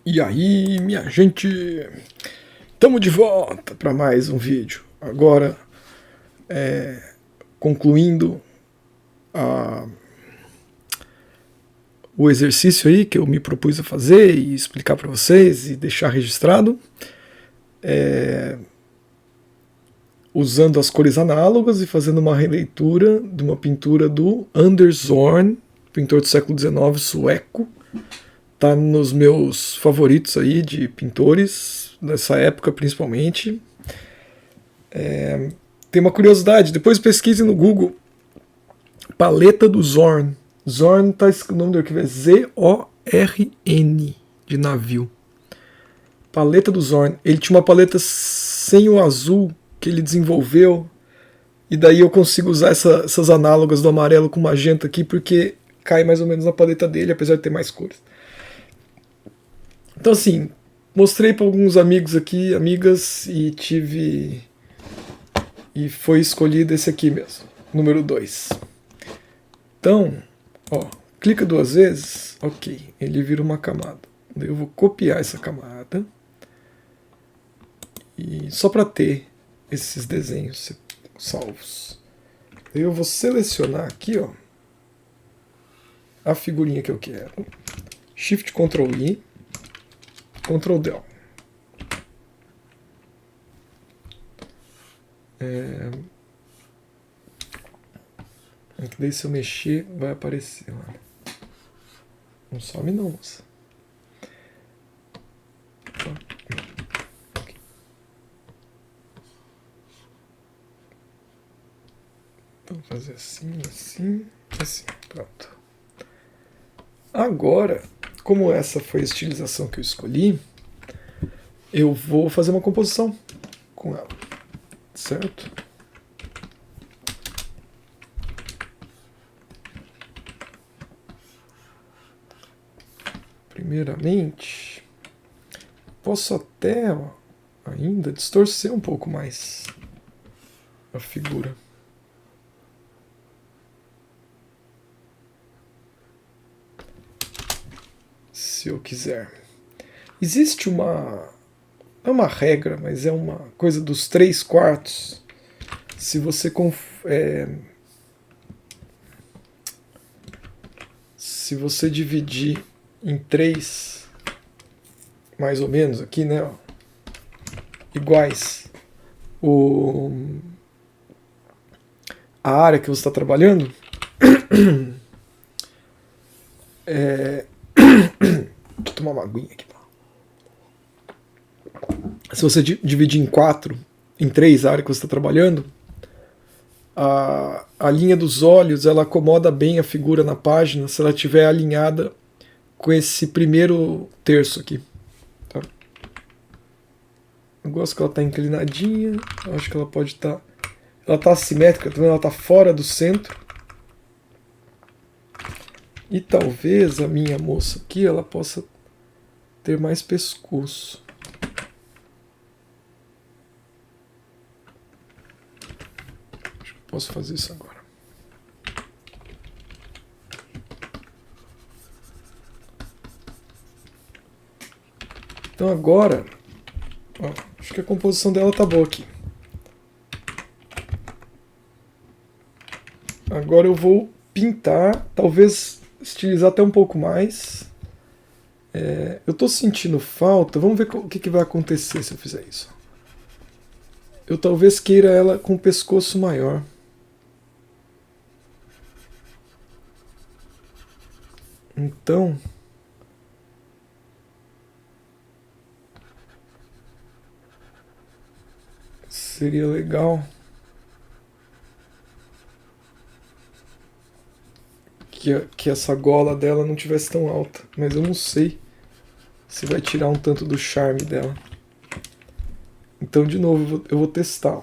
E aí, minha gente, estamos de volta para mais um vídeo. Agora, concluindo a- o exercício aí que eu me propus a fazer e explicar para vocês e deixar registrado, usando as cores análogas e fazendo uma releitura de uma pintura do Anders Zorn, pintor do século XIX sueco. Tá nos meus favoritos aí de pintores dessa época, principalmente. Tem uma curiosidade, depois pesquise no Google paleta do Zorn. Zorn tá o nome do arquivo é Z-O-R-N de navio. Paleta do Zorn. Ele tinha uma paleta sem o azul que ele desenvolveu. E daí eu consigo usar essas análogas do amarelo com magenta aqui porque cai mais ou menos na paleta dele, apesar de ter mais cores. Então assim, mostrei para alguns amigos aqui, amigas, e tive. E foi escolhido esse aqui mesmo, número 2. Então, ó, clica duas vezes, ok, ele vira uma camada. Daí eu vou copiar essa camada e só para ter esses desenhos salvos. Daí eu vou selecionar aqui, ó, a figurinha que eu quero. Shift Ctrl I, Ctrl Del. Daí se eu mexer vai aparecer lá. Não some não, moça. Vamos fazer assim, assim, assim. Pronto. Agora, como essa foi a estilização que eu escolhi, eu vou fazer uma composição com ela, certo? Primeiramente, posso até ainda distorcer um pouco mais a figura. Se eu quiser. Existe uma. Não é uma regra, mas é uma coisa dos 3/4. Se você. Se você dividir em 3, mais ou menos, aqui, né? Ó, iguais. A área que você está trabalhando. Vou tomar uma aguinha aqui. Se você dividir em 3 a área que você está trabalhando, a linha dos olhos ela acomoda bem a figura na página se ela estiver alinhada com esse primeiro terço aqui. Tá? Eu gosto que ela está inclinadinha. Eu acho que ela pode estar. Ela está assimétrica, também ela está fora do centro. E talvez a minha moça aqui ela possa ter mais pescoço. Acho que eu posso fazer isso agora. Então agora, ó, acho que a composição dela tá boa aqui. Agora eu vou pintar, talvez estilizar até um pouco mais. Eu estou sentindo falta, vamos ver o que vai acontecer se eu fizer isso. Eu talvez queira ela com o pescoço maior. Então, seria legal que essa gola dela não tivesse tão alta, mas eu não sei se vai tirar um tanto do charme dela. Então, de novo, eu vou testar.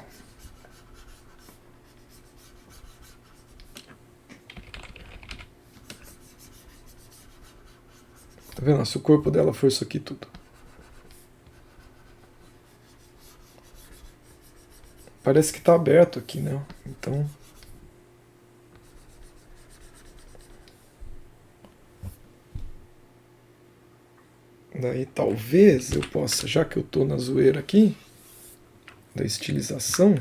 Tá vendo? Se o corpo dela for isso aqui tudo. Parece que tá aberto aqui, né? Então. Daí talvez eu possa, já que eu estou na zoeira aqui, da estilização,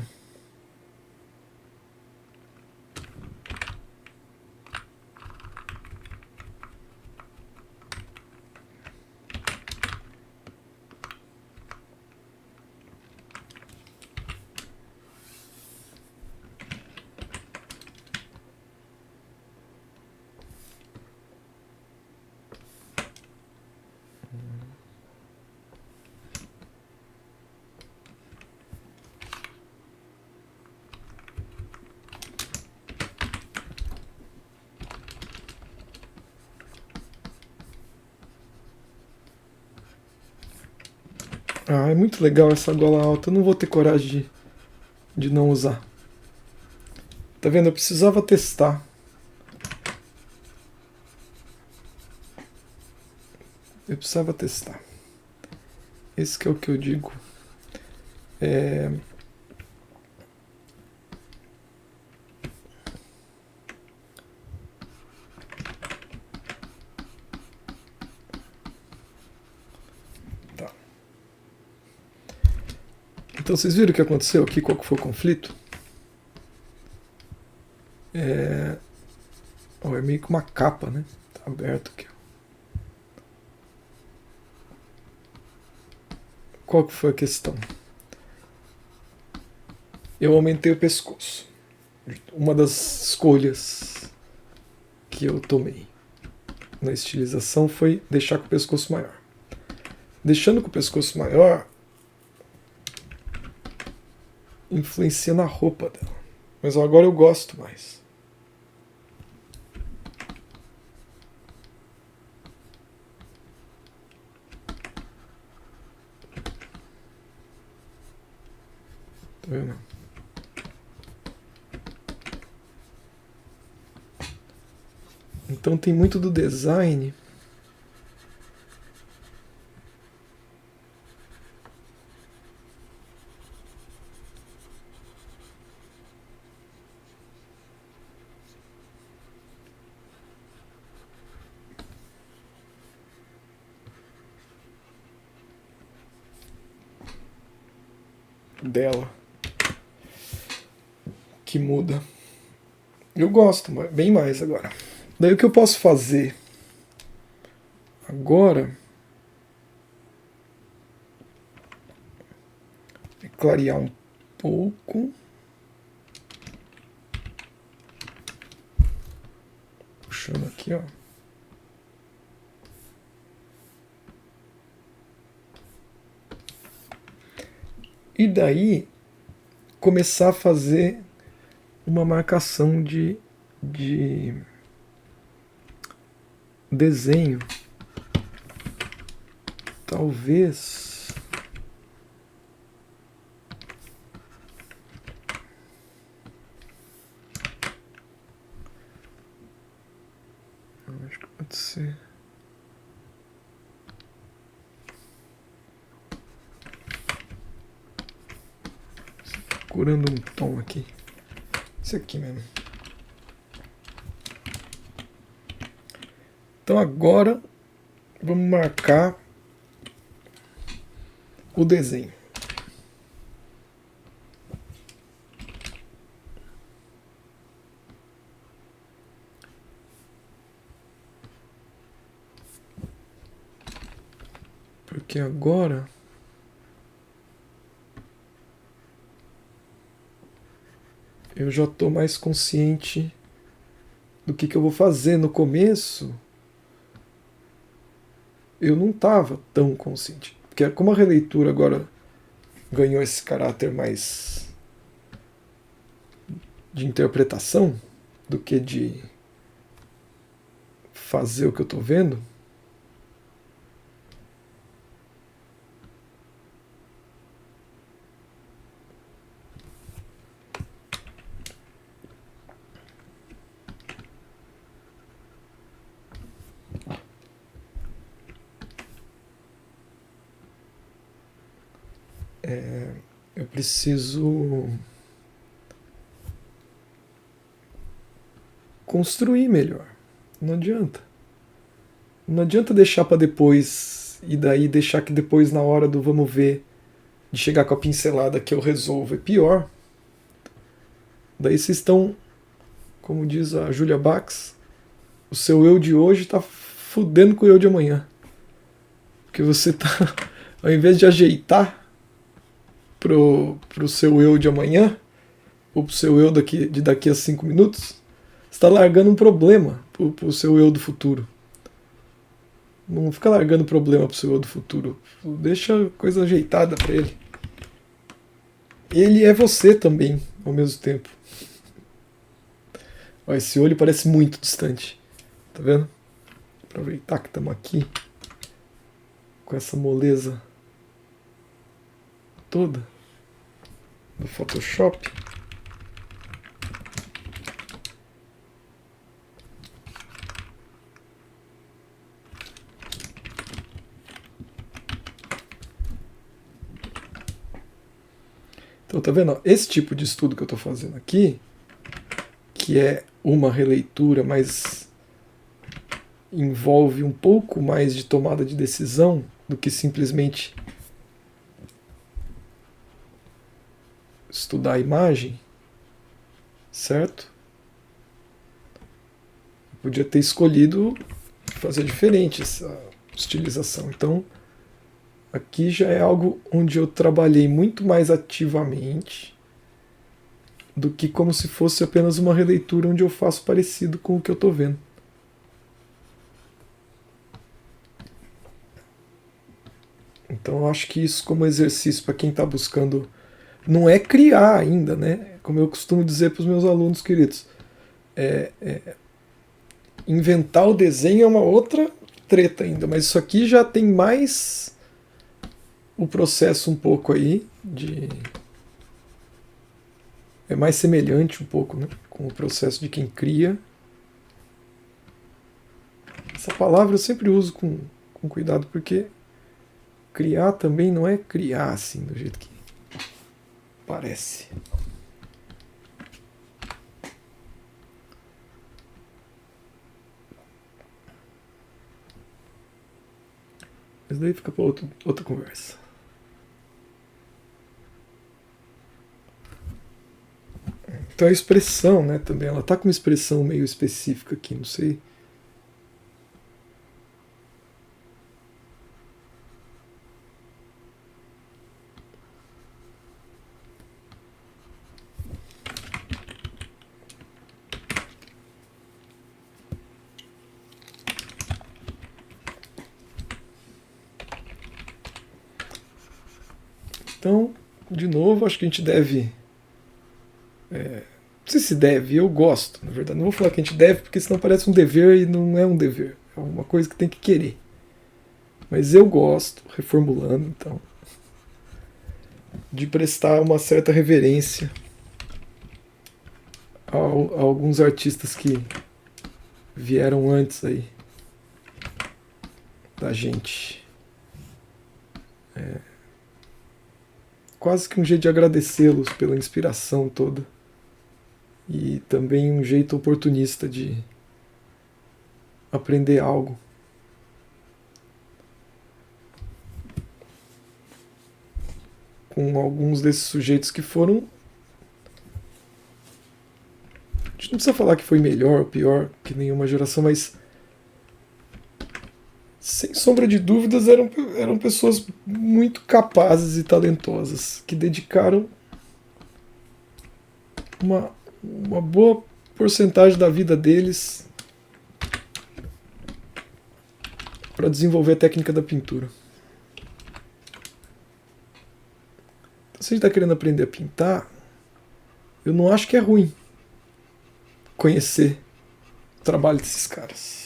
é muito legal essa gola alta. Eu não vou ter coragem de não usar. Tá vendo? Eu precisava testar. Eu precisava testar. Esse que é o que eu digo. Tá. Então vocês viram o que aconteceu aqui? Qual que foi o conflito? É meio que uma capa, né? Tá aberto aqui. Qual que foi a questão? Eu aumentei o pescoço. Uma das escolhas que eu tomei na estilização foi deixar com o pescoço maior. Deixando com o pescoço maior influencia na roupa dela. Mas agora eu gosto mais. Tá vendo? Então tem muito do design dela que muda. Eu gosto bem mais agora. Daí o que eu posso fazer agora é clarear um pouco. Puxando aqui, ó. E daí começar a fazer uma marcação de desenho. Talvez acho que pode ser. Procurando um tom aqui. Esse aqui mesmo. Então agora vamos marcar o desenho. Porque agora eu já estou mais consciente do que eu vou fazer. No começo eu não estava tão consciente. Porque como a releitura agora ganhou esse caráter mais de interpretação do que de fazer o que eu estou vendo, eu preciso construir melhor. Não adianta. Não adianta deixar para depois e daí deixar que depois, na hora do vamos ver, de chegar com a pincelada que eu resolvo, é pior. Daí vocês estão, como diz a Julia Bax, o seu eu de hoje está fudendo com o eu de amanhã. Porque você tá, ao invés de ajeitar pro seu eu de amanhã, ou pro seu eu daqui a 5 minutos, você está largando um problema pro seu eu do futuro. Não fica largando problema pro seu eu do futuro. Deixa a coisa ajeitada para ele. Ele é você também, ao mesmo tempo. Ó, esse olho parece muito distante. Tá vendo? Aproveitar que estamos aqui com essa moleza toda do Photoshop. Então, tá vendo? Esse tipo de estudo que eu estou fazendo aqui, que é uma releitura, mas envolve um pouco mais de tomada de decisão do que simplesmente estudar a imagem, certo? Eu podia ter escolhido fazer diferente essa estilização. Então, aqui já é algo onde eu trabalhei muito mais ativamente do que como se fosse apenas uma releitura onde eu faço parecido com o que eu estou vendo. Então eu acho que isso como exercício para quem está buscando não é criar ainda, né? Como eu costumo dizer para os meus alunos queridos, inventar o desenho é uma outra treta ainda, mas isso aqui já tem mais o processo um pouco aí de é mais semelhante um pouco, né, com o processo de quem cria. Essa palavra eu sempre uso com cuidado porque criar também não é criar assim do jeito que parece. Mas daí fica para outra conversa. Então a expressão, né, também, ela tá com uma expressão meio específica aqui, não sei. Então, de novo, acho que a gente deve. Não sei se deve, eu gosto, na verdade. Não vou falar que a gente deve, porque senão parece um dever e não é um dever. É uma coisa que tem que querer. Mas eu gosto, reformulando, então, de prestar uma certa reverência a alguns artistas que vieram antes aí da gente. Quase que um jeito de agradecê-los pela inspiração toda. E também um jeito oportunista de aprender algo. Com alguns desses sujeitos que foram. A gente não precisa falar que foi melhor ou pior que nenhuma geração, mas sem sombra de dúvidas eram pessoas muito capazes e talentosas que dedicaram uma boa porcentagem da vida deles para desenvolver a técnica da pintura. Então, se a gente está querendo aprender a pintar, eu não acho que é ruim conhecer o trabalho desses caras.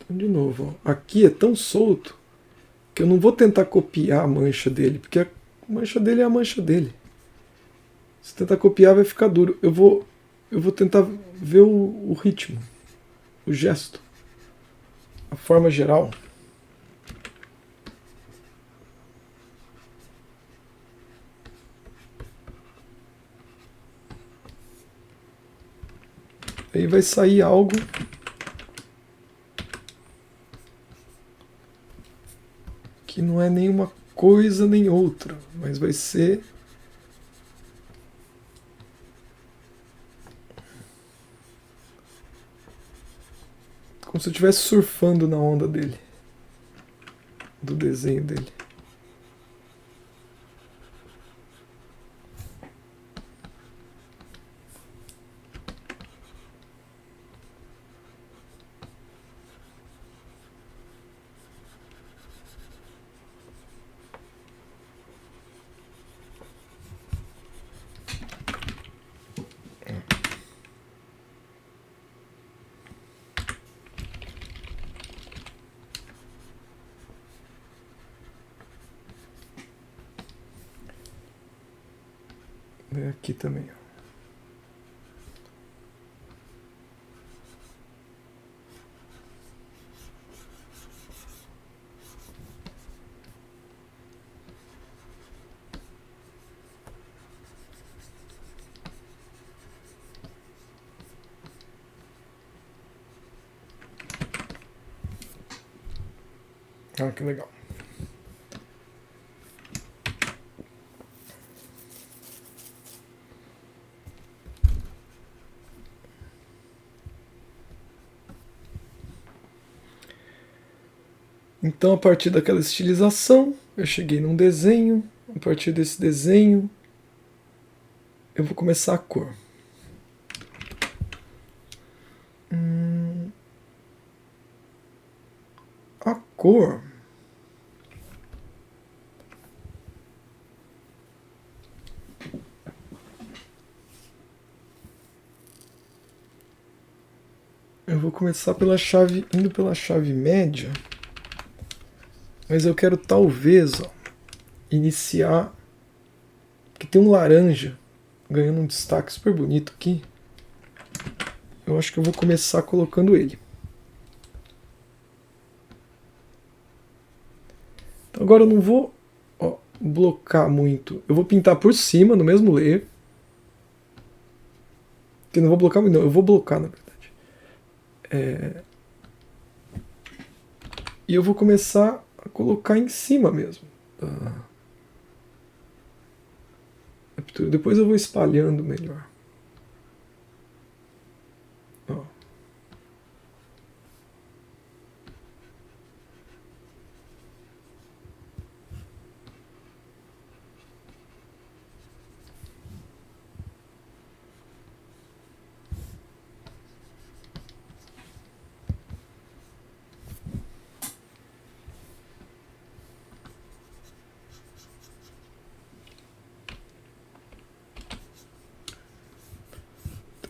Então, de novo, ó, aqui é tão solto que eu não vou tentar copiar a mancha dele, porque a mancha dele é a mancha dele. Se tentar copiar vai ficar duro. Eu vou tentar ver o ritmo, o gesto, a forma geral. Aí vai sair algo que não é nenhuma coisa nem outra, mas vai ser como se eu estivesse surfando na onda dele, do desenho dele. Aqui também. Ah, que legal. Então, a partir daquela estilização, eu cheguei num desenho. A partir desse desenho, eu vou começar a cor. A cor. Eu vou começar pela chave, indo pela chave média, mas eu quero talvez iniciar, que tem um laranja ganhando um destaque super bonito aqui. Eu acho que eu vou começar colocando ele. Então agora eu não vou blocar muito. Eu vou pintar por cima no mesmo layer. Que não vou blocar muito, não. Eu vou blocar na verdade. E eu vou começar a colocar em cima mesmo. Depois eu vou espalhando melhor. Ó.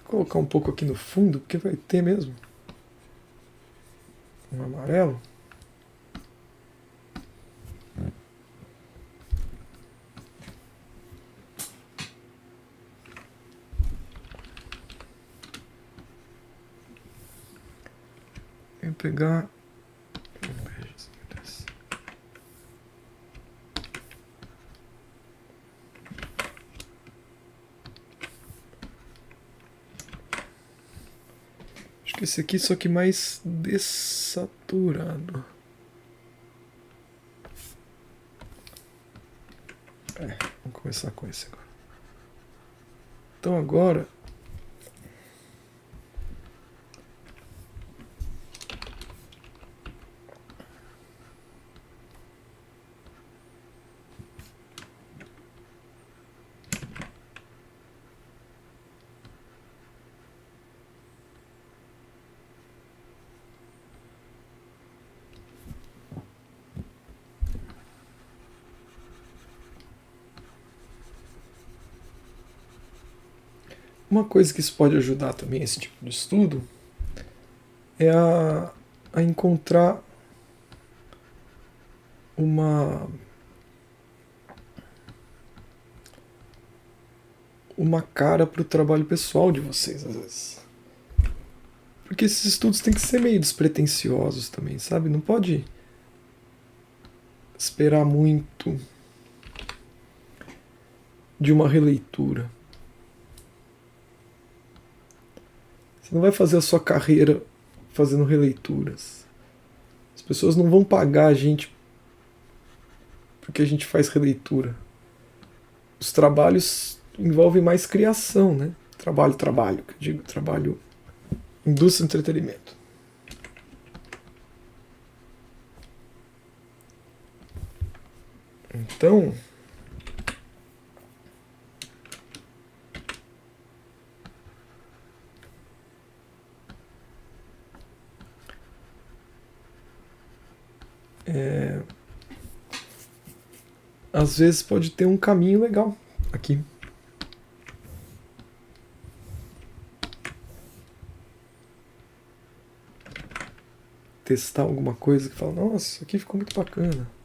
Vou colocar um pouco aqui no fundo, porque vai ter mesmo um amarelo. Vou pegar. Acho que esse aqui, só que mais dessaturado. Vamos começar com esse agora. Então agora uma coisa que isso pode ajudar também, esse tipo de estudo, é a encontrar uma cara para o trabalho pessoal de vocês, às vezes. Porque esses estudos têm que ser meio despretensiosos também, sabe? Não pode esperar muito de uma releitura. Você não vai fazer a sua carreira fazendo releituras. As pessoas não vão pagar a gente porque a gente faz releitura. Os trabalhos envolvem mais criação, né? Trabalho, que eu digo, trabalho, indústria do entretenimento. Então, às vezes pode ter um caminho legal aqui. Testar alguma coisa que fala, nossa, isso aqui ficou muito bacana.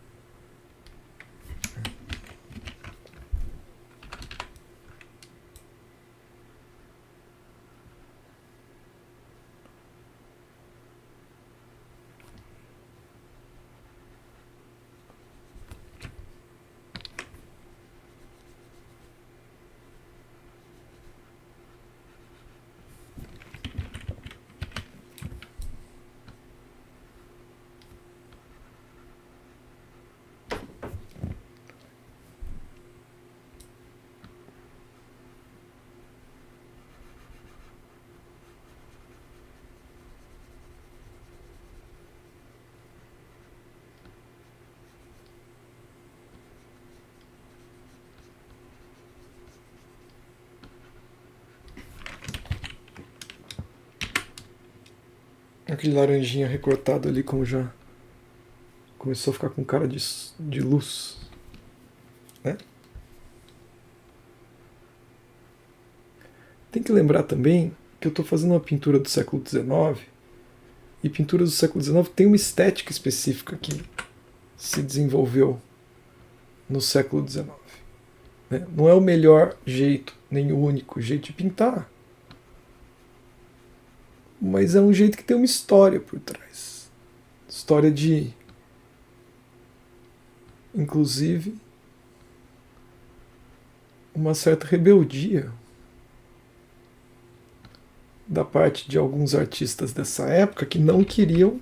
Aquele laranjinha recortado ali, como já começou a ficar com cara de luz, né? Tem que lembrar também que eu estou fazendo uma pintura do século XIX, e pinturas do século XIX tem uma estética específica que se desenvolveu no século XIX. Né? Não é o melhor jeito, nem o único jeito de pintar, mas é um jeito que tem uma história por trás. História de, inclusive, uma certa rebeldia da parte de alguns artistas dessa época que não queriam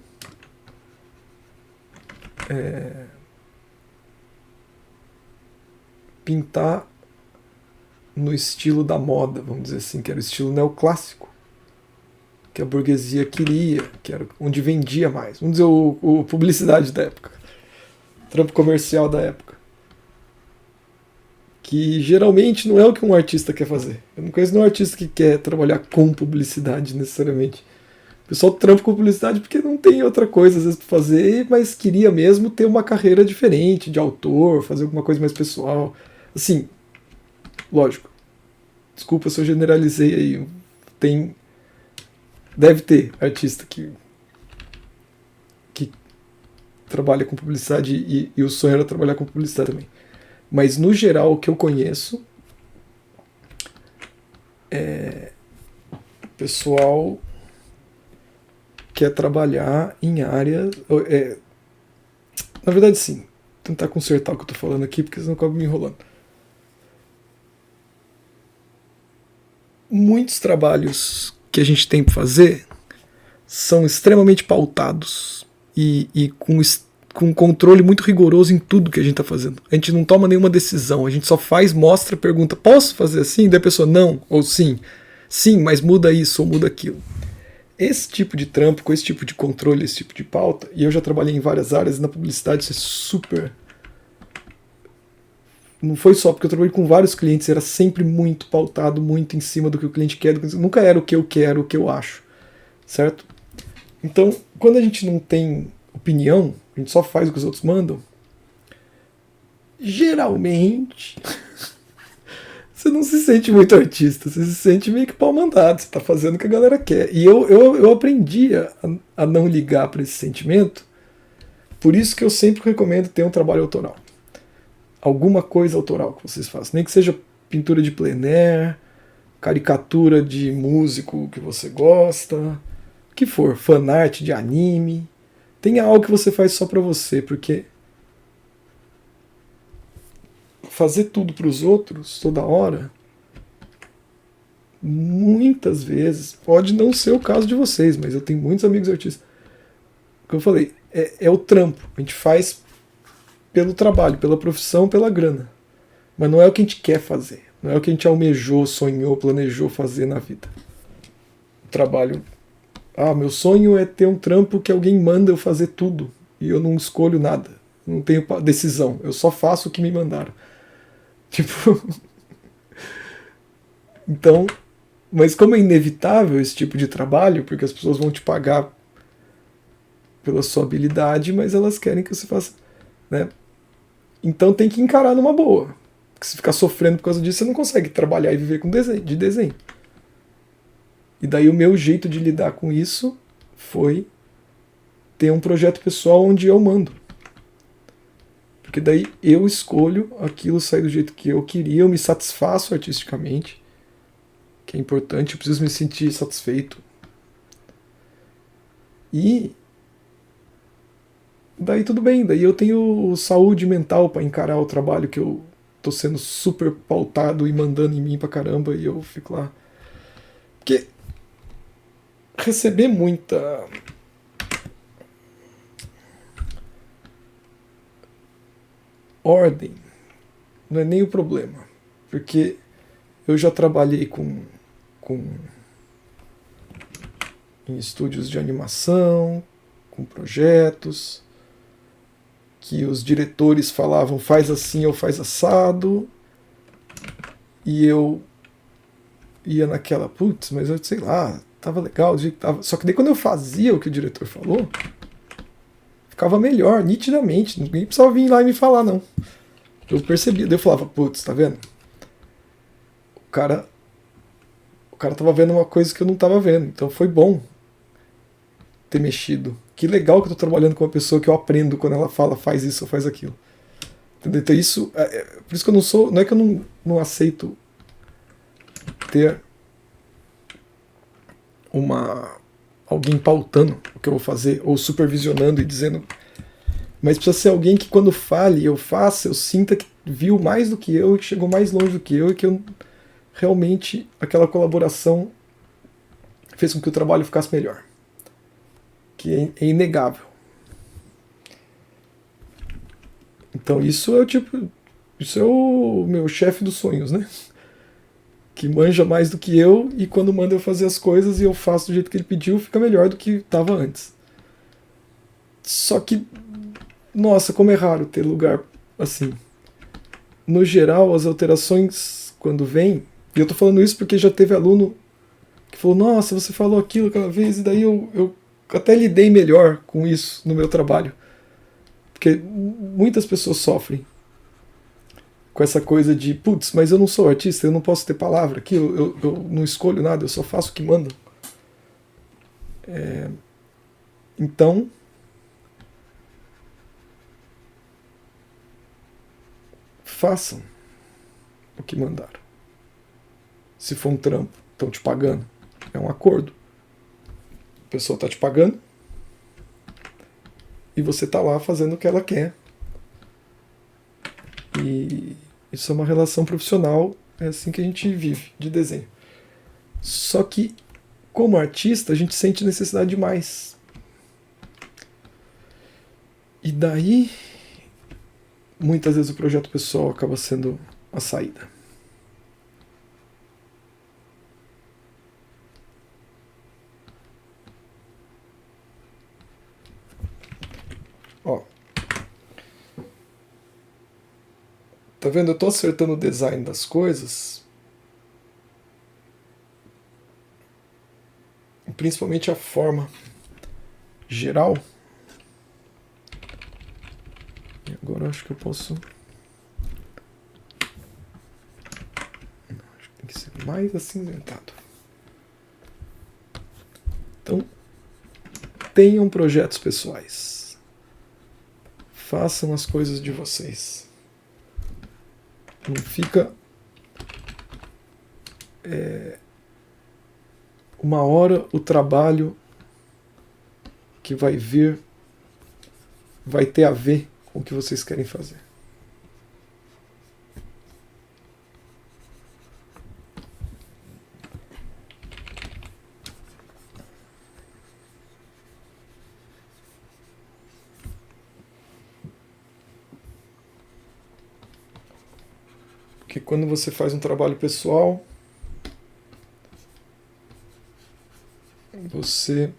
pintar no estilo da moda, vamos dizer assim, que era o estilo neoclássico, que a burguesia queria, que era onde vendia mais. Vamos dizer, o publicidade da época, trampo comercial da época. Que geralmente não é o que um artista quer fazer. Eu não conheço nenhum artista que quer trabalhar com publicidade necessariamente. O pessoal trampa com publicidade porque não tem outra coisa às vezes para fazer, mas queria mesmo ter uma carreira diferente, de autor, fazer alguma coisa mais pessoal. Assim, lógico. Desculpa se eu generalizei aí. Deve ter artista que trabalha com publicidade e o sonho era trabalhar com publicidade também. Mas no geral o que eu conheço o pessoal quer trabalhar em áreas. Na verdade, sim. Vou tentar consertar o que eu estou falando aqui, porque senão eu acabo me enrolando. Muitos trabalhos que a gente tem para fazer são extremamente pautados e com um controle muito rigoroso em tudo que a gente está fazendo. A gente não toma nenhuma decisão, a gente só faz, mostra, pergunta, posso fazer assim? Daí a pessoa, não, ou sim. Sim, mas muda isso ou muda aquilo. Esse tipo de trampo, com esse tipo de controle, esse tipo de pauta, e eu já trabalhei em várias áreas, na publicidade isso é super... Não foi só porque eu trabalhei com vários clientes, era sempre muito pautado, muito em cima do que o cliente quer, nunca era o que eu quero, o que eu acho, certo? Então, quando a gente não tem opinião, a gente só faz o que os outros mandam, geralmente você não se sente muito artista, você se sente meio que pau mandado, você tá fazendo o que a galera quer. E eu aprendi a não ligar para esse sentimento, por isso que eu sempre recomendo ter um trabalho autoral. Alguma coisa autoral que vocês façam, nem que seja pintura de plein air, caricatura de músico que você gosta, o que for, fanart de anime. Tenha algo que você faz só pra você, porque fazer tudo pros outros toda hora, muitas vezes, pode não ser o caso de vocês, mas eu tenho muitos amigos artistas. Como eu falei, é o trampo. A gente faz pelo trabalho, pela profissão, pela grana. Mas não é o que a gente quer fazer. Não é o que a gente almejou, sonhou, planejou fazer na vida. O trabalho. Ah, meu sonho é ter um trampo que alguém manda eu fazer tudo. E eu não escolho nada. Não tenho decisão. Eu só faço o que me mandaram. Tipo. Então. Mas como é inevitável esse tipo de trabalho, porque as pessoas vão te pagar pela sua habilidade, mas elas querem que você faça. Né? Então tem que encarar numa boa. Porque se ficar sofrendo por causa disso, você não consegue trabalhar e viver com desenho, de desenho. E daí o meu jeito de lidar com isso foi ter um projeto pessoal onde eu mando. Porque daí eu escolho aquilo sair do jeito que eu queria, eu me satisfaço artisticamente, que é importante, eu preciso me sentir satisfeito. E daí tudo bem, daí eu tenho saúde mental para encarar o trabalho que eu tô sendo super pautado e mandando em mim pra caramba e eu fico lá. Porque receber muita ordem não é nem o problema, porque eu já trabalhei com em estúdios de animação, com projetos que os diretores falavam faz assim ou faz assado, e eu ia naquela, putz, mas eu sei lá, tava legal, tava. Só que daí quando eu fazia o que o diretor falou, ficava melhor, nitidamente, ninguém precisava vir lá e me falar, não. Eu percebia, daí eu falava, putz, tá vendo? O cara tava vendo uma coisa que eu não tava vendo, então foi bom ter mexido. Que legal que eu tô trabalhando com uma pessoa que eu aprendo quando ela fala faz isso ou faz aquilo. Entendeu? Então isso, por isso que eu não sou, não é que eu não aceito ter alguém pautando o que eu vou fazer, ou supervisionando e dizendo, mas precisa ser alguém que quando fale, eu faça, eu sinta que viu mais do que eu, que chegou mais longe do que eu, e que eu realmente, aquela colaboração fez com que o trabalho ficasse melhor. Que é inegável. Então isso é o meu chefe dos sonhos, né? Que manja mais do que eu e quando manda eu fazer as coisas e eu faço do jeito que ele pediu, fica melhor do que estava antes. Só que, nossa, como é raro ter lugar assim. No geral, as alterações quando vêm, e eu tô falando isso porque já teve aluno que falou, nossa, você falou aquilo aquela vez, e daí eu até lidei melhor com isso no meu trabalho. Porque muitas pessoas sofrem com essa coisa de, putz, mas eu não sou artista, eu não posso ter palavra aqui, eu não escolho nada, eu só faço o que mandam. Então, façam o que mandaram. Se for um trampo, estão te pagando, é um acordo. A pessoa está te pagando e você está lá fazendo o que ela quer. E isso é uma relação profissional, é assim que a gente vive, de desenho. Só que, como artista, a gente sente necessidade de mais. E daí, muitas vezes o projeto pessoal acaba sendo a saída. Ó, tá vendo? Eu tô acertando o design das coisas, principalmente a forma geral. E agora eu acho que eu posso que ser mais acinzentado. Então, tenham projetos pessoais. Façam as coisas de vocês. Não fica uma hora o trabalho que vai vir vai ter a ver com o que vocês querem fazer. Porque quando você faz um trabalho pessoal, você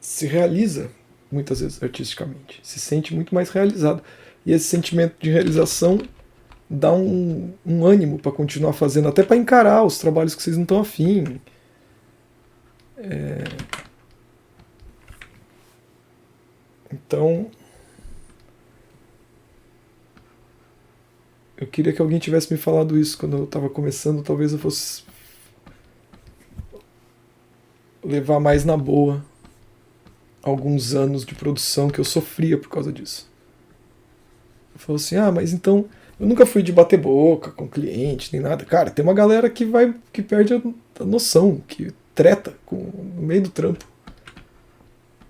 se realiza muitas vezes artisticamente, se sente muito mais realizado. E esse sentimento de realização dá um ânimo para continuar fazendo, até para encarar os trabalhos que vocês não estão afim. Então, eu queria que alguém tivesse me falado isso quando eu estava começando. Talvez eu fosse levar mais na boa alguns anos de produção que eu sofria por causa disso. Eu falo assim, mas então eu nunca fui de bater boca com cliente nem nada. Cara, tem uma galera que perde a noção, que treta no meio do trampo.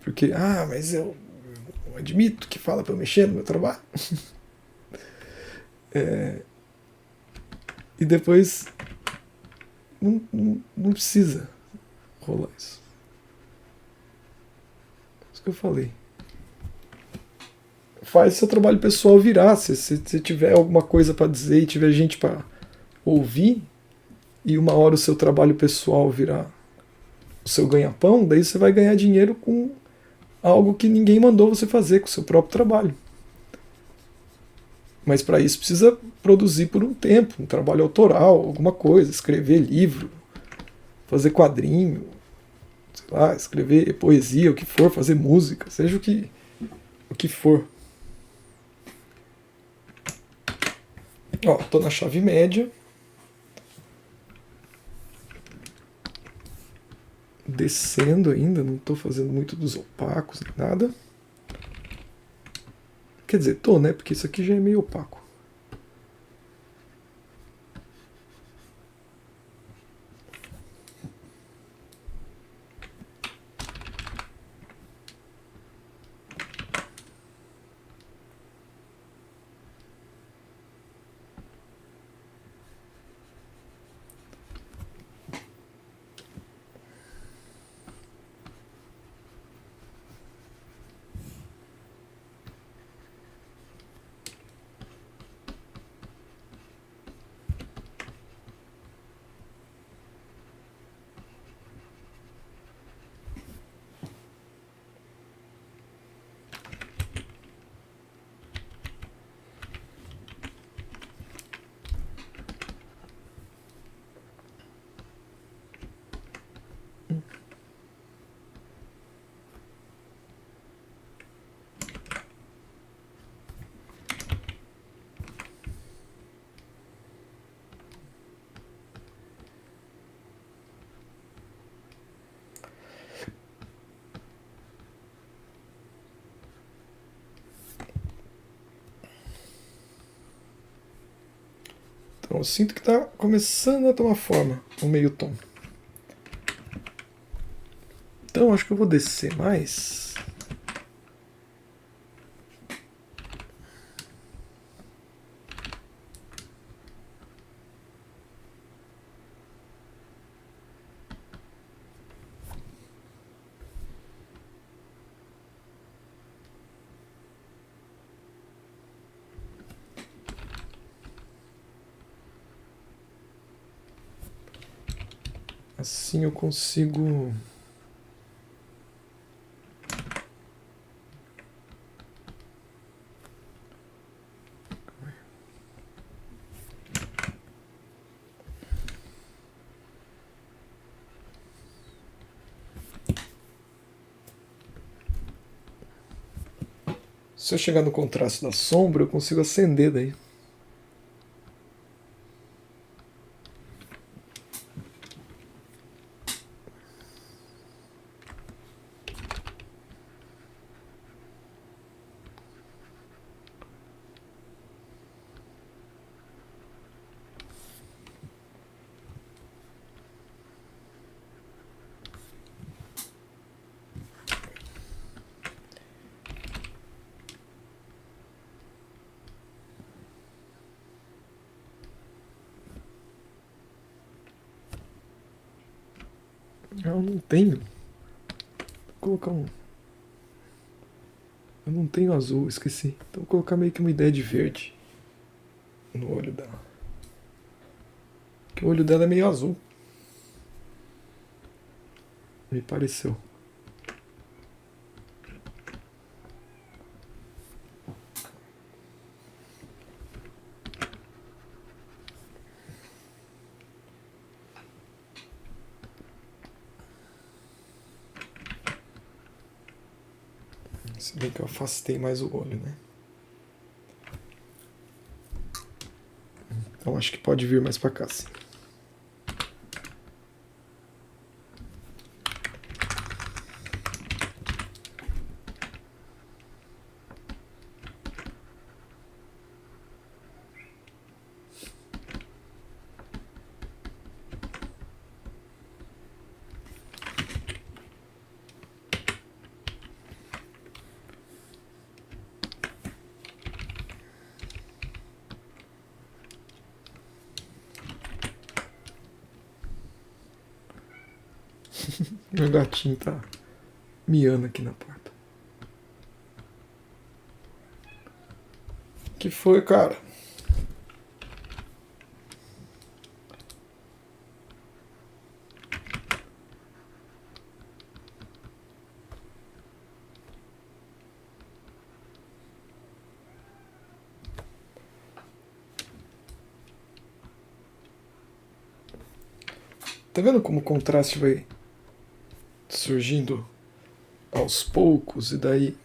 Porque, mas eu admito que fala para eu mexer no meu trabalho. E depois não precisa rolar isso. Isso que eu falei. Faz seu trabalho pessoal virar. Se tiver alguma coisa para dizer e tiver gente para ouvir, e uma hora o seu trabalho pessoal virar o seu ganha-pão, daí você vai ganhar dinheiro com algo que ninguém mandou você fazer, com o seu próprio trabalho. Mas para isso precisa produzir por um tempo, um trabalho autoral, alguma coisa, escrever livro, fazer quadrinho, sei lá, escrever poesia, o que for, fazer música, seja o que for. Tô na chave média. Descendo ainda, não estou fazendo muito dos opacos, nem nada. Quer dizer, tô, né? Porque isso aqui já é meio opaco. Então eu sinto que está começando a tomar forma o meio tom. Então acho que eu vou descer mais. Assim eu consigo Se eu chegar no contraste da sombra, eu consigo acender daí. Eu não tenho. Vou colocar um. Eu não tenho azul, esqueci. Então vou colocar meio que uma ideia de verde no olho dela. Porque o olho dela é meio azul. Me pareceu. Se bem que eu afastei mais o olho, né? Então acho que pode vir mais pra cá, sim. Meu gatinho tá miando aqui na porta. Que foi, cara? Tá vendo como o contraste vai surgindo aos poucos e daí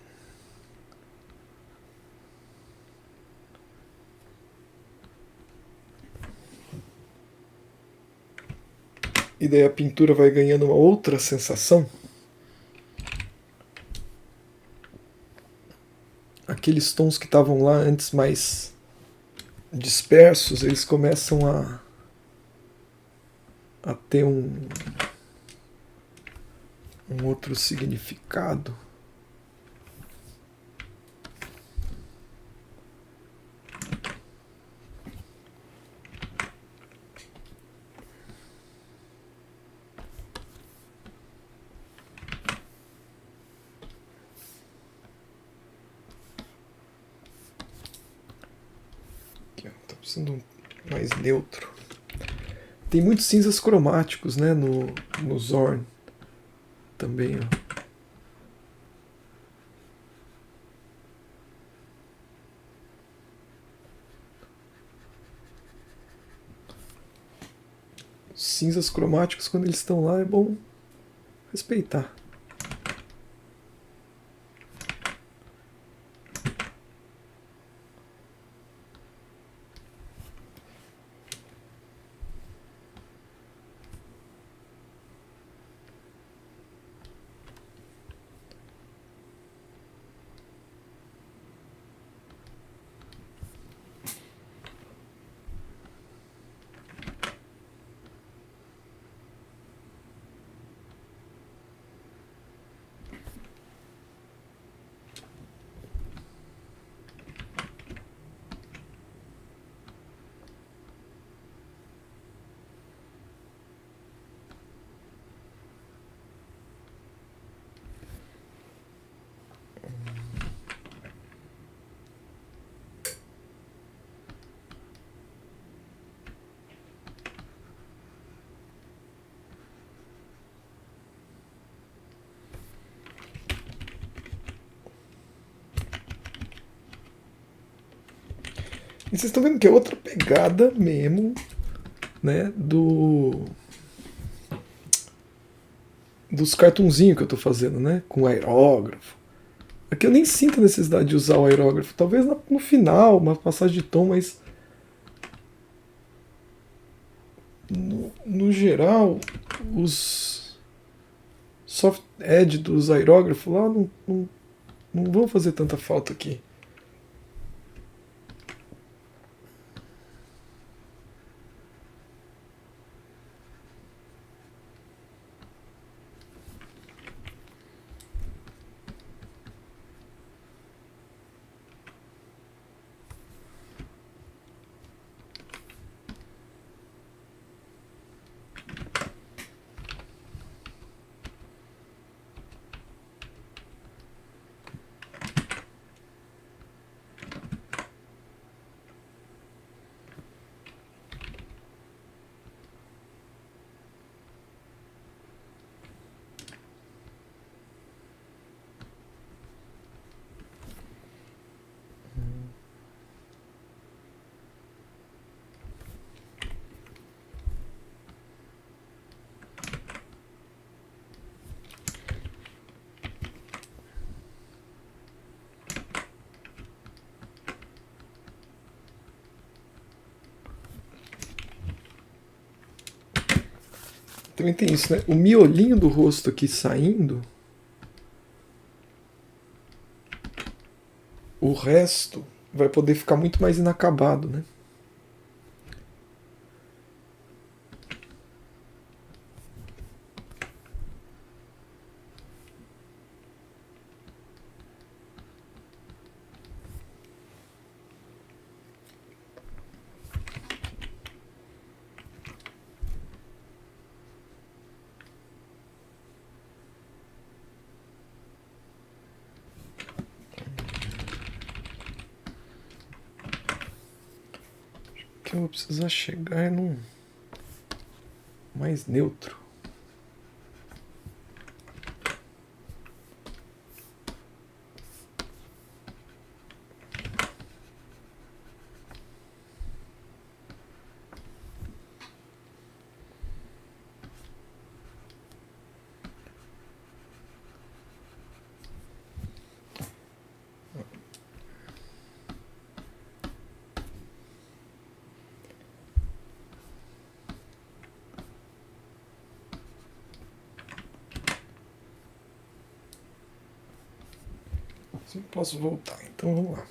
a pintura vai ganhando uma outra sensação? Aqueles tons que estavam lá antes mais dispersos, eles começam a ter um outro significado. Aqui, ó, tá precisando mais neutro. Tem muitos cinzas cromáticos, né, no Zorn também, ó. Cinzas cromáticos, quando eles estão lá, é bom respeitar. E vocês estão vendo que é outra pegada mesmo, né, dos cartunzinhos que eu tô fazendo, né, com aerógrafo. Aqui eu nem sinto a necessidade de usar o aerógrafo. Talvez no final, uma passagem de tom, mas no geral, os soft edge dos aerógrafos lá não vão fazer tanta falta aqui. Também tem isso, né? O miolinho do rosto aqui saindo, o resto vai poder ficar muito mais inacabado, né? O que eu vou precisar chegar é num mais neutro. Assim eu posso voltar, então vamos lá.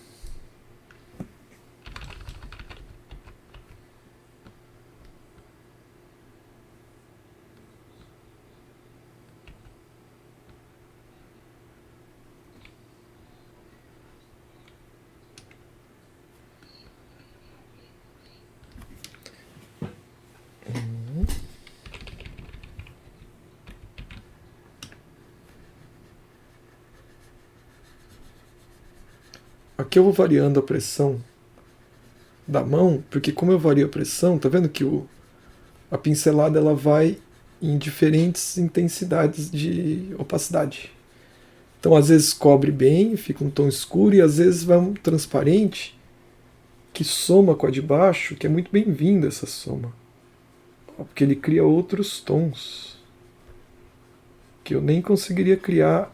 Aqui eu vou variando a pressão da mão, porque como eu vario a pressão, tá vendo que a pincelada ela vai em diferentes intensidades de opacidade. Então às vezes cobre bem, fica um tom escuro, e às vezes vai um transparente que soma com a de baixo, que é muito bem-vinda essa soma, porque ele cria outros tons que eu nem conseguiria criar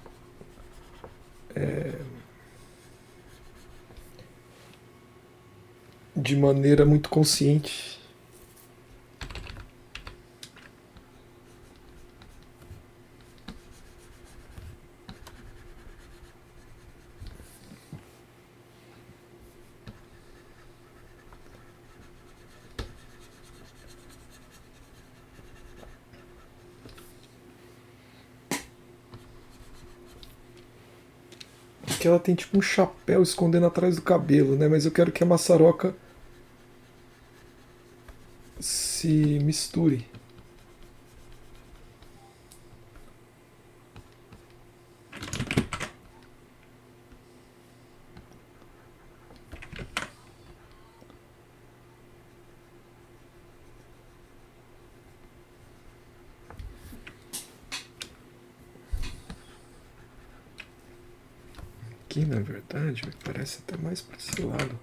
de maneira muito consciente. Que ela tem tipo um chapéu escondendo atrás do cabelo, né? Mas eu quero que a maçaroca se misture. Aqui, na verdade, parece até mais para esse lado.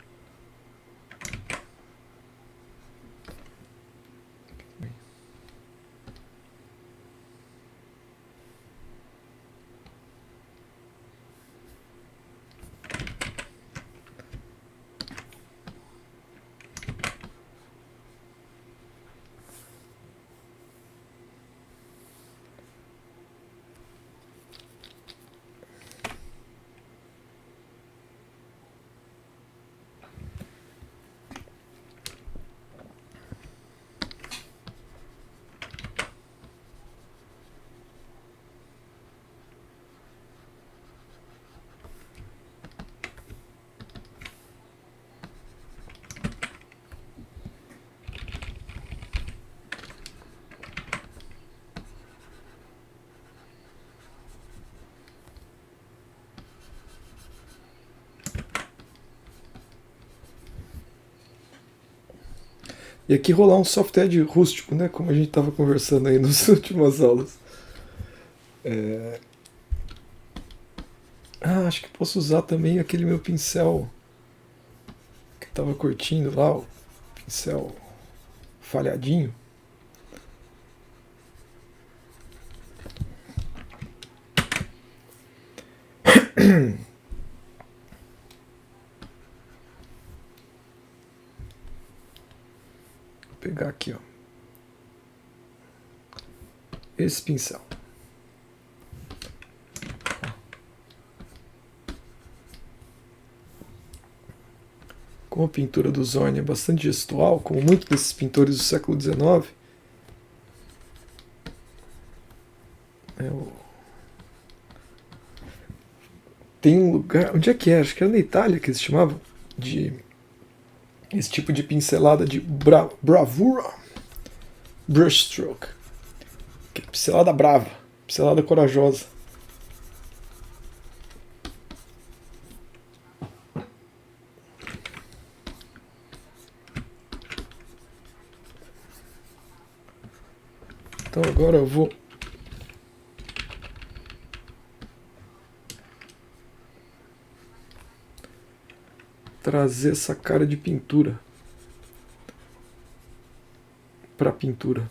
E aqui rolar um soft edge rústico, né? Como a gente estava conversando aí nas últimas aulas. Ah, acho que posso usar também aquele meu pincel que estava curtindo lá, o pincel falhadinho. Vou pegar aqui, ó. Esse pincel. Como a pintura do Zorn é bastante gestual, como muitos desses pintores do século XIX, tem um lugar. Onde é que é? Acho que era na Itália que eles chamavam de esse tipo de pincelada de bravura brushstroke. Que é pincelada brava, pincelada corajosa. Então agora eu vou trazer essa cara de pintura para pintura.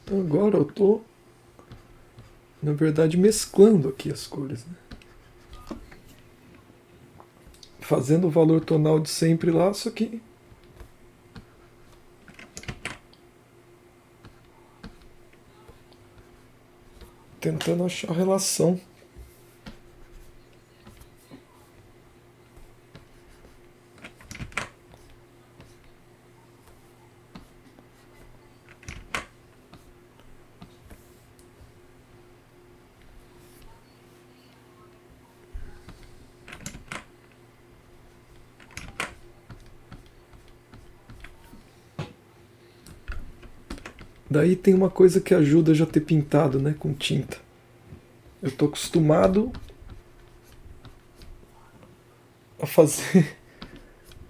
Então agora eu tô, na verdade, mesclando aqui as cores, né? Fazendo o valor tonal de sempre lá, só que tentando achar a relação. Daí tem uma coisa que ajuda já ter pintado, né, com tinta. Eu tô acostumado a fazer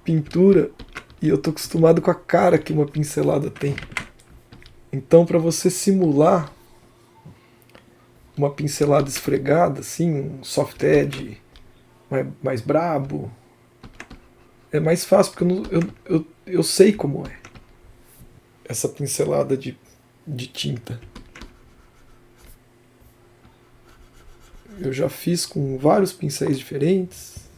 pintura e eu tô acostumado com a cara que uma pincelada tem. Então, para você simular uma pincelada esfregada, assim, um soft edge mais brabo, é mais fácil, porque eu sei como é essa pincelada de tinta. Eu já fiz com vários pincéis diferentes.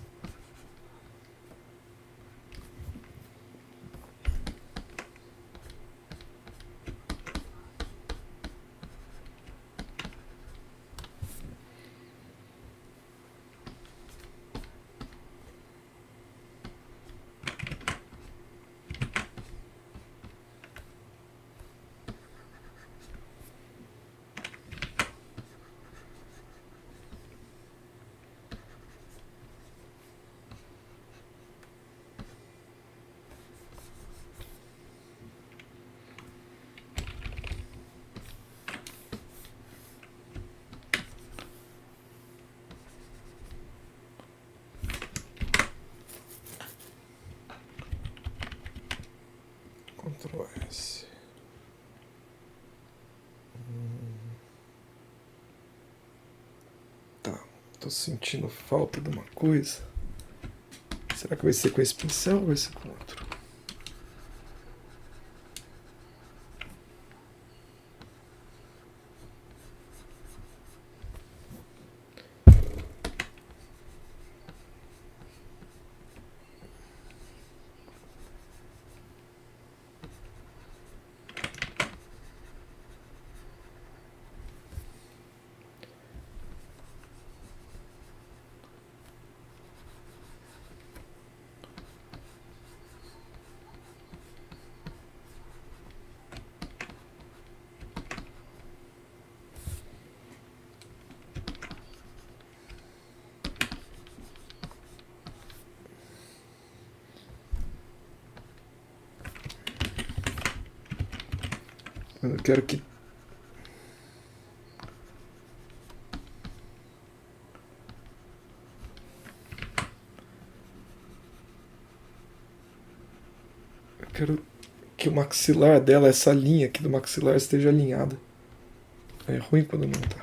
Tô sentindo falta de uma coisa. Será que vai ser com esse pincel ou vai ser com outro? Eu quero que quero que o maxilar dela, essa linha aqui do maxilar, esteja alinhada. É ruim quando não tá.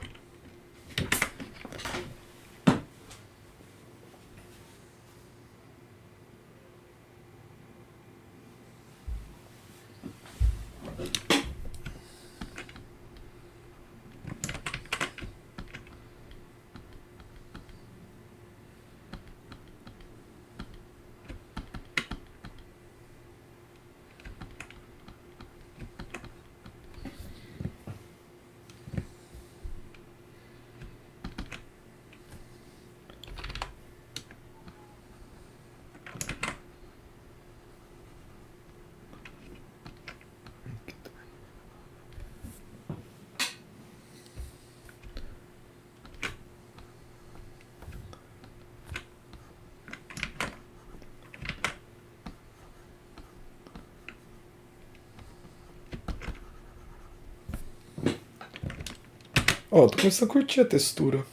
Ó, tô começando a curtir a textura.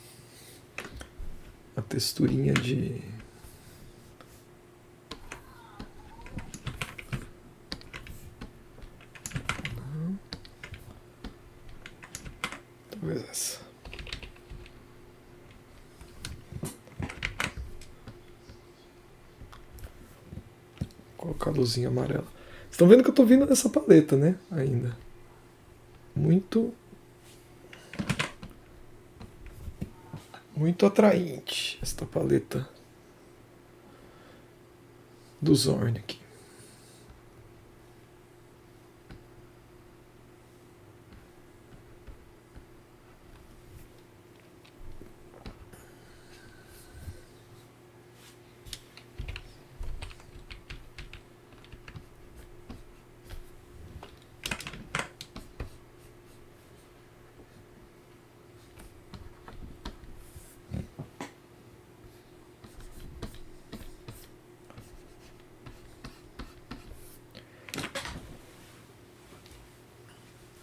A texturinha de... Talvez essa. Vou colocar a luzinha amarela. Vocês estão vendo que eu tô vindo nessa paleta, né? Ainda. Muito atraente esta paleta do Zorn aqui.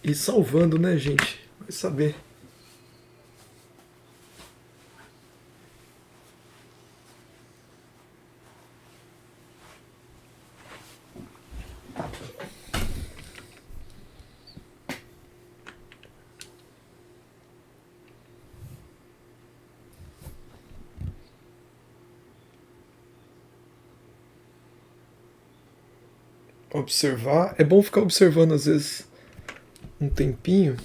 E salvando, né, gente? Vai saber. Observar. É bom ficar observando às vezes um tempinho.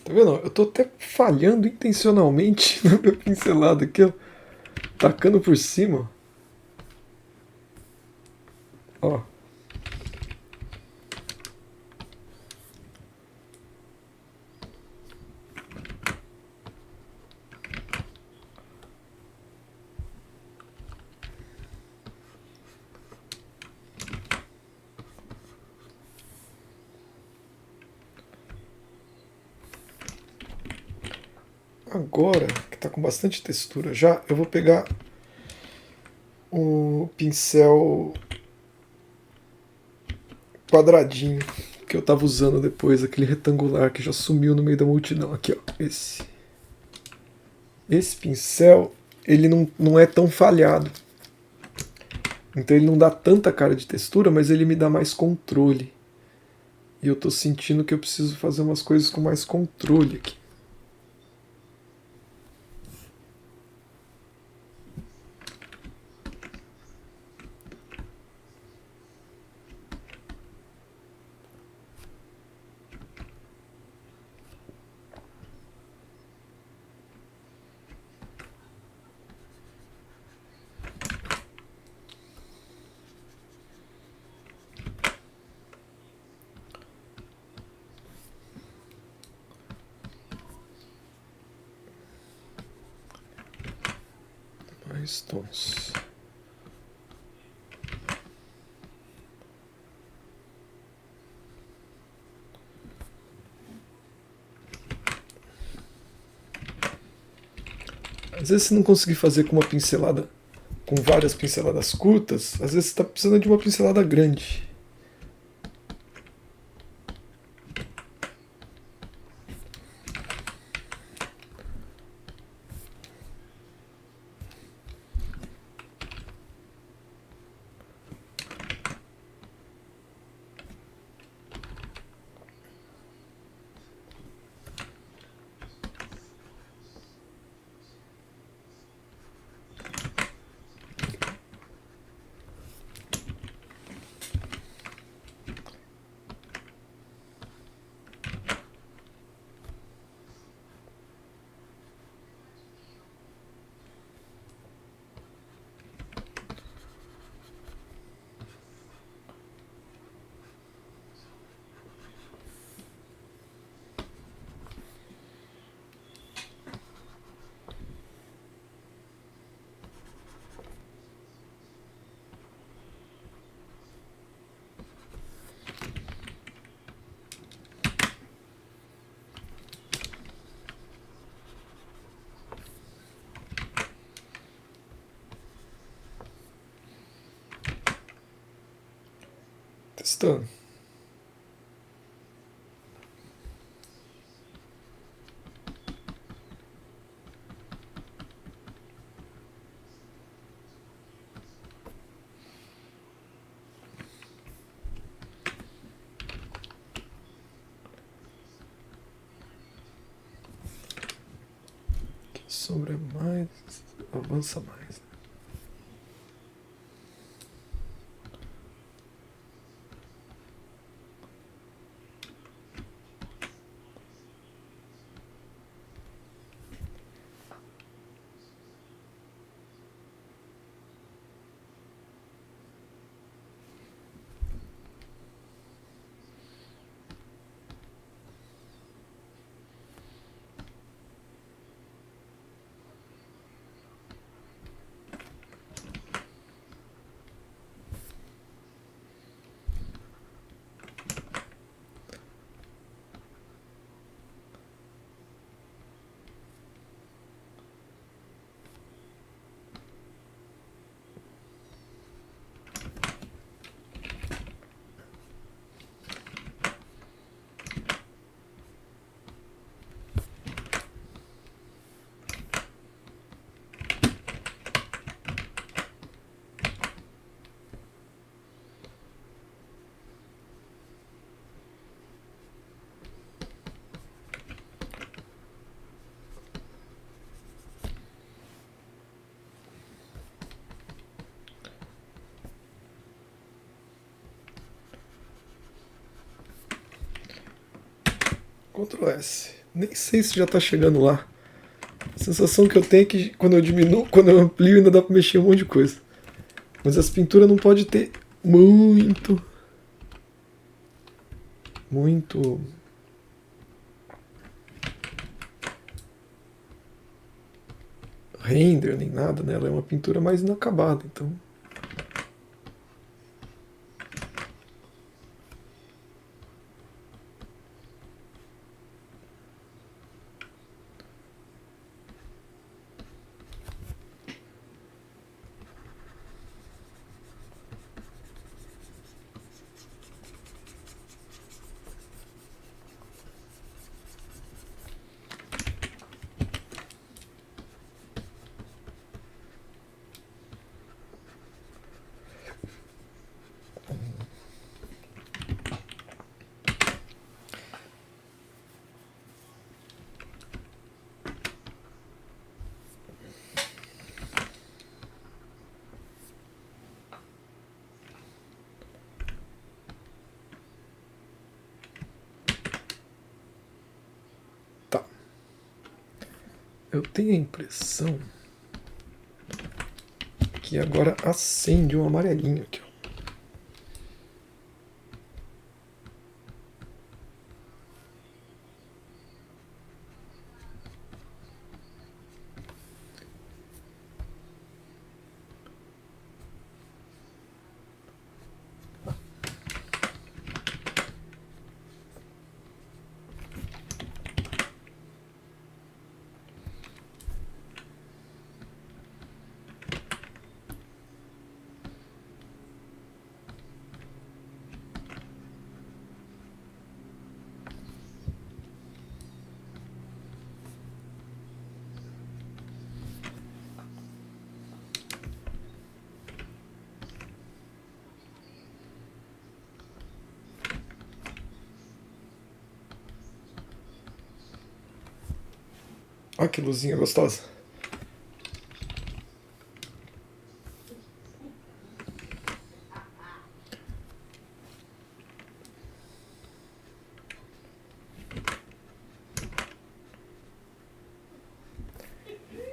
Tá vendo? Eu tô até falhando intencionalmente no meu pincelado aqui, ó. Tacando por cima. Ó. Agora, que está com bastante textura já, eu vou pegar o pincel quadradinho que eu estava usando depois, aquele retangular que já sumiu no meio da multidão. Aqui, ó, esse. Esse pincel, ele não é tão falhado. Então ele não dá tanta cara de textura, mas ele me dá mais controle. E eu tô sentindo que eu preciso fazer umas coisas com mais controle aqui. Mais tons. Às vezes se não conseguir fazer com uma pincelada, com várias pinceladas curtas, às vezes você está precisando de uma pincelada grande. Testando. Sombra mais, avança mais. Ctrl S. Nem sei se já está chegando lá. A sensação que eu tenho é que quando eu diminuo, quando eu amplio, ainda dá para mexer um monte de coisa. Mas as pinturas não pode ter muito render nem nada, né? Ela é uma pintura mais inacabada, então. Eu tenho a impressão que agora acende um amarelinho aqui, ó. Olha que luzinha gostosa.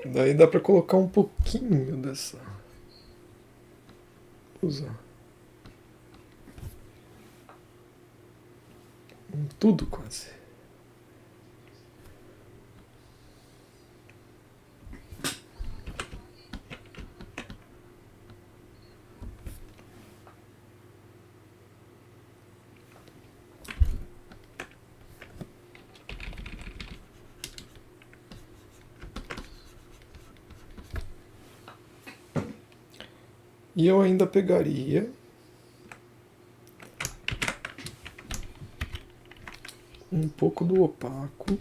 Daí dá pra colocar um pouquinho dessa luz, ó. Tudo quase. E eu ainda pegaria um pouco do opaco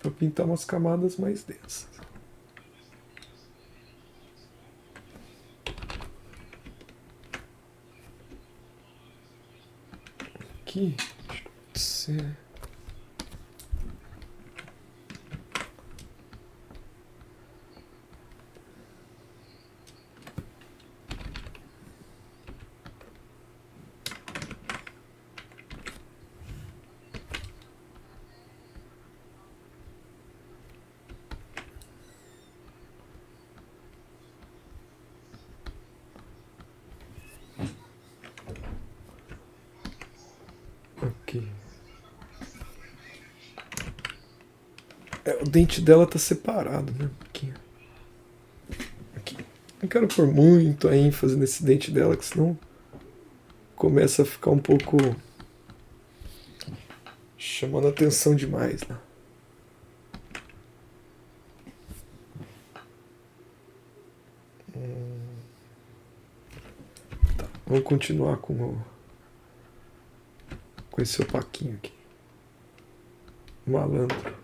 para pintar umas camadas mais densas. Aqui, pode ser. Aqui. O dente dela tá separado, né? Aqui. Não quero pôr muito a ênfase nesse dente dela, que senão começa a ficar um pouco chamando a atenção demais, né? Tá, vamos continuar com esse opaquinho aqui. Malandro.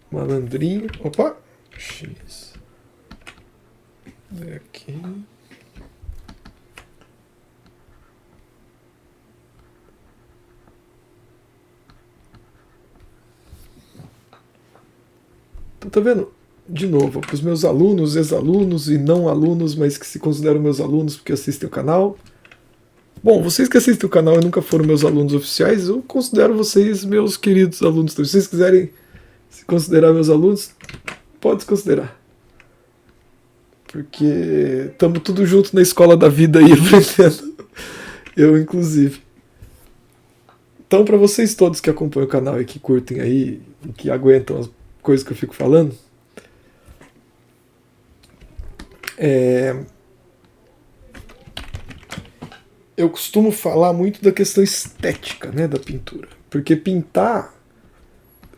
Malandrinho. Opa! X. Daqui. Então, tá vendo? De novo, para os meus alunos, ex-alunos e não alunos, mas que se consideram meus alunos porque assistem o canal. Bom, vocês que assistem o canal e nunca foram meus alunos oficiais, eu considero vocês meus queridos alunos. Então, se vocês quiserem se considerar meus alunos, pode se considerar. Porque estamos tudo junto na escola da vida aí aprendendo. Eu, inclusive. Então, para vocês todos que acompanham o canal e que curtem aí, e que aguentam as coisas que eu fico falando, eu costumo falar muito da questão estética, né, da pintura. Porque pintar...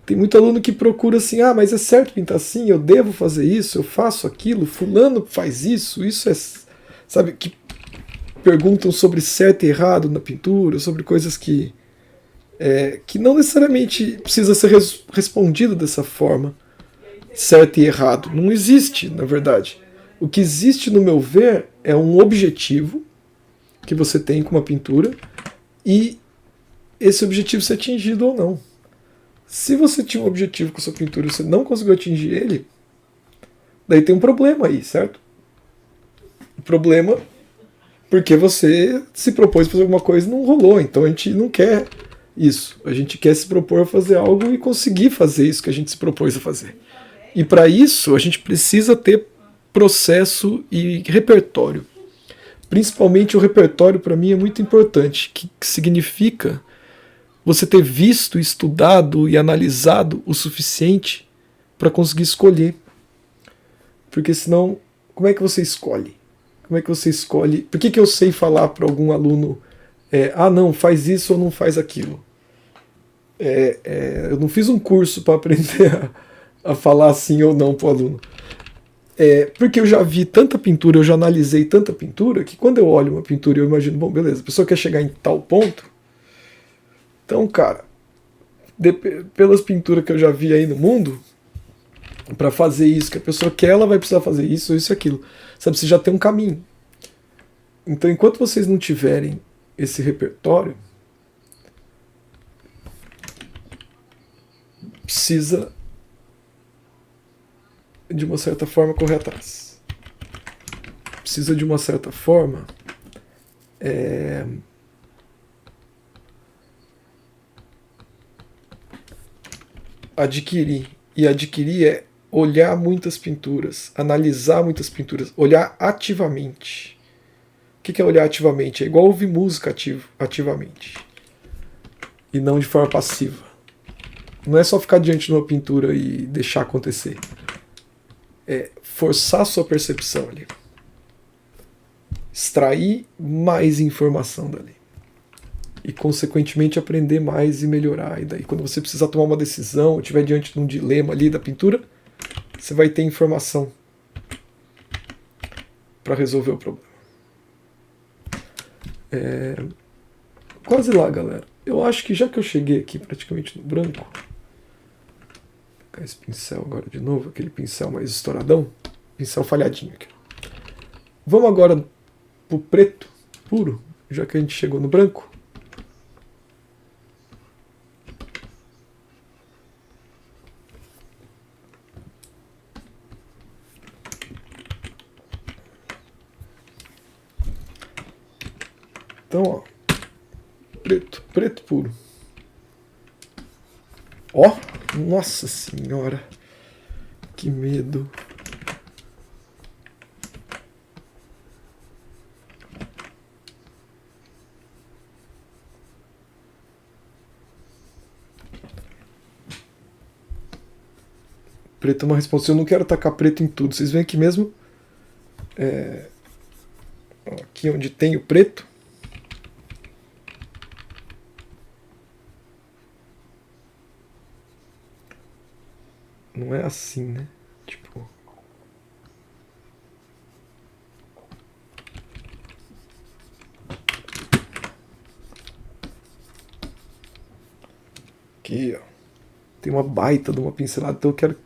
Tem muito aluno que procura assim, mas é certo pintar assim, eu devo fazer isso, eu faço aquilo, fulano faz isso é... Sabe, que perguntam sobre certo e errado na pintura, sobre coisas que não necessariamente precisa ser respondido dessa forma, certo e errado. Não existe, na verdade. O que existe, no meu ver, é um objetivo que você tem com uma pintura e esse objetivo ser atingido ou não. Se você tinha um objetivo com a sua pintura e você não conseguiu atingir ele, daí tem um problema aí, certo? O problema porque você se propôs fazer alguma coisa e não rolou. Então a gente não quer Isso, a gente quer se propor a fazer algo e conseguir fazer isso que a gente se propôs a fazer. E para isso a gente precisa ter processo e repertório. Principalmente o repertório para mim é muito importante, que significa você ter visto, estudado e analisado o suficiente para conseguir escolher. Porque senão, como é que você escolhe? Como é que você escolhe? Por que eu sei falar para algum aluno, não, faz isso ou não faz aquilo? Eu não fiz um curso para aprender a falar sim ou não para o aluno. Porque eu já vi tanta pintura, eu já analisei tanta pintura, que quando eu olho uma pintura eu imagino, bom, beleza, a pessoa quer chegar em tal ponto. Então, cara, pelas pinturas que eu já vi aí no mundo, para fazer isso que a pessoa quer, ela vai precisar fazer isso, isso e aquilo. Sabe, você já tem um caminho. Então, enquanto vocês não tiverem esse repertório, precisa, de uma certa forma, correr atrás. Precisa, de uma certa forma, adquirir. E adquirir é olhar muitas pinturas, analisar muitas pinturas, olhar ativamente. O que é olhar ativamente? É igual ouvir música ativamente. E não de forma passiva. Não é só ficar diante de uma pintura e deixar acontecer. É forçar a sua percepção ali. Extrair mais informação dali. E, consequentemente, aprender mais e melhorar. E daí, quando você precisar tomar uma decisão, ou estiver diante de um dilema ali da pintura, você vai ter informação para resolver o problema. Quase lá, galera. Eu acho que já que eu cheguei aqui praticamente no branco, vou pegar esse pincel agora de novo, aquele pincel mais estouradão, pincel falhadinho aqui. Vamos agora pro preto puro, já que a gente chegou no branco. Então, ó, preto puro. Ó, nossa senhora, que medo. Preto é uma resposta. Eu não quero tacar preto em tudo. Vocês veem aqui mesmo, aqui onde tem o preto, não é assim, né? Tipo, aqui, ó, tem uma baita de uma pincelada, então eu quero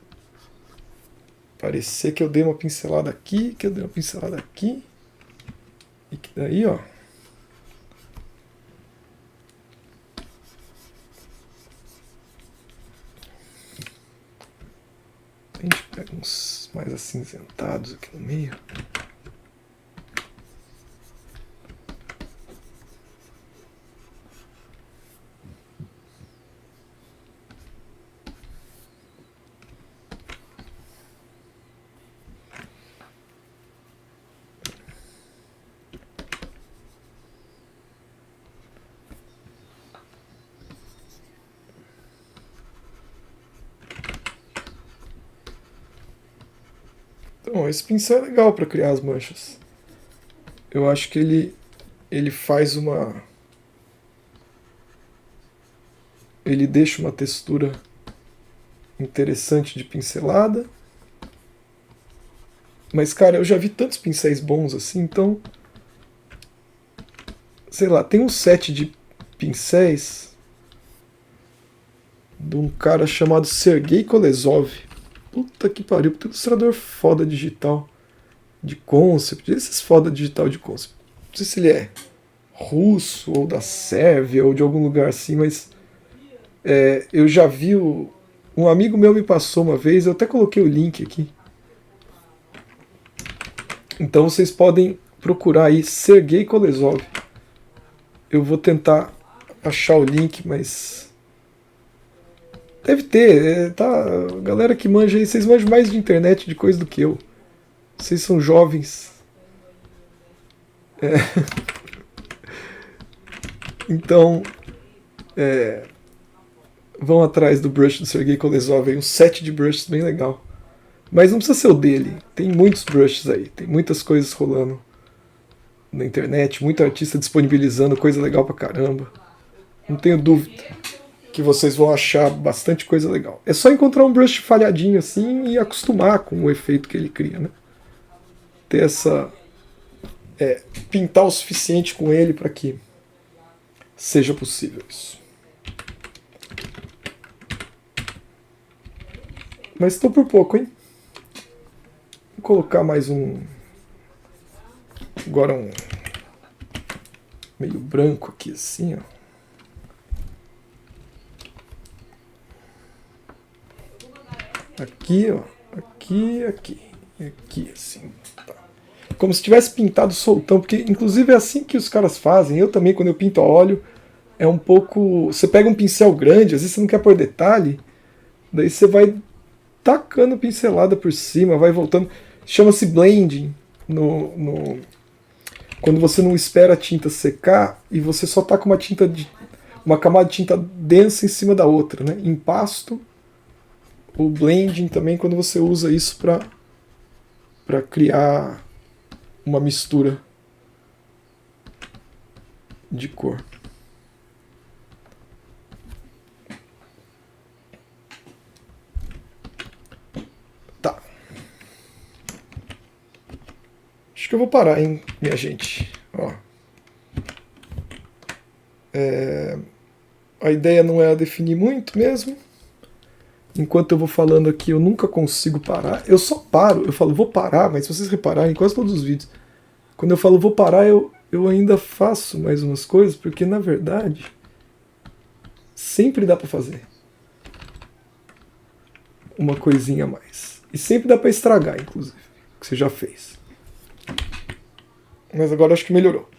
parecer que eu dei uma pincelada aqui, que eu dei uma pincelada aqui, e que daí, ó, a gente pega uns mais acinzentados aqui no meio. Então, esse pincel é legal para criar as manchas. Eu acho que ele faz uma... Ele deixa uma textura interessante de pincelada. Mas, cara, eu já vi tantos pincéis bons assim, então... Sei lá, tem um set de pincéis de um cara chamado Sergei Kolesov. Puta que pariu, puta ilustrador foda digital de concept, esses foda digital de concept. Não sei se ele é russo ou da Sérvia ou de algum lugar assim, mas eu já vi um amigo meu me passou uma vez, eu até coloquei o link aqui. Então vocês podem procurar aí Sergei Kolesov. Eu vou tentar achar o link, mas deve ter, tá? Galera que manja aí, vocês manjam mais de internet de coisa do que eu. Vocês são jovens. É. Então, vão atrás do brush do Sergei Kolesov, aí um set de brushes bem legal. Mas não precisa ser o dele, tem muitos brushes aí, tem muitas coisas rolando na internet, muito artista disponibilizando coisa legal pra caramba. Não tenho dúvida que vocês vão achar bastante coisa legal. É só encontrar um brush falhadinho assim e acostumar com o efeito que ele cria, né? Ter essa... pintar o suficiente com ele para que seja possível isso. Mas estou por pouco, hein? Vou colocar mais um... Agora um... meio branco aqui assim, ó. Aqui, ó. Aqui, aqui. E aqui, assim. Tá. Como se tivesse pintado soltão, porque inclusive é assim que os caras fazem. Eu também, quando eu pinto a óleo, é um pouco... Você pega um pincel grande, às vezes você não quer pôr detalhe, daí você vai tacando pincelada por cima, vai voltando. Chama-se blending quando você não espera a tinta secar e você só tá com uma camada de tinta densa em cima da outra, né? Em pasto, o blending também, quando você usa isso para criar uma mistura de cor. Tá. Acho que eu vou parar, hein, minha gente. Ó. A ideia não é definir muito mesmo. Enquanto eu vou falando aqui, eu nunca consigo parar. Eu só paro, eu falo, vou parar, mas se vocês repararem, em quase todos os vídeos, quando eu falo vou parar, eu ainda faço mais umas coisas, porque na verdade, sempre dá pra fazer uma coisinha a mais. E sempre dá pra estragar, inclusive, o que você já fez. Mas agora acho que melhorou.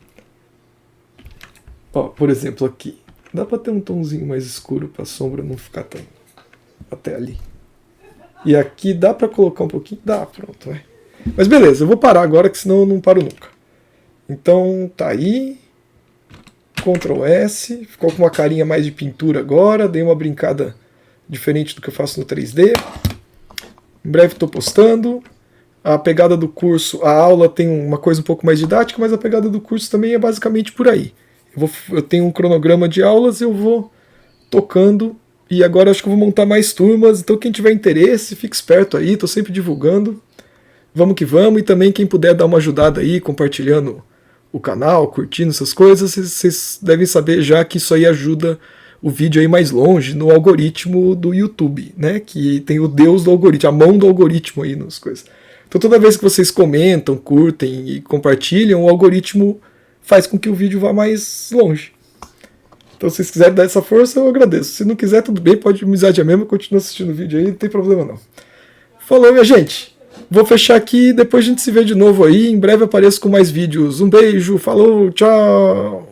Ó, por exemplo, aqui. Dá pra ter um tomzinho mais escuro pra sombra não ficar tão até ali. E aqui dá pra colocar um pouquinho? Dá, pronto. Vai. Mas beleza, eu vou parar agora, que senão eu não paro nunca. Então tá aí. Ctrl S. Ficou com uma carinha mais de pintura agora. Dei uma brincada diferente do que eu faço no 3D. Em breve estou postando. A pegada do curso, a aula tem uma coisa um pouco mais didática, mas a pegada do curso também é basicamente por aí. Eu tenho um cronograma de aulas, eu vou tocando. E agora acho que eu vou montar mais turmas, então quem tiver interesse, fique esperto aí, estou sempre divulgando. Vamos que vamos, e também quem puder dar uma ajudada aí, compartilhando o canal, curtindo essas coisas, vocês devem saber já que isso aí ajuda o vídeo aí mais longe no algoritmo do YouTube, né? Que tem o deus do algoritmo, a mão do algoritmo aí nas coisas. Então toda vez que vocês comentam, curtem e compartilham, o algoritmo faz com que o vídeo vá mais longe. Então, se vocês quiserem dar essa força, eu agradeço. Se não quiser, tudo bem, pode amizade mesmo, continua assistindo o vídeo aí, não tem problema não. Falou, minha gente. Vou fechar aqui, depois a gente se vê de novo aí. Em breve apareço com mais vídeos. Um beijo, falou, tchau!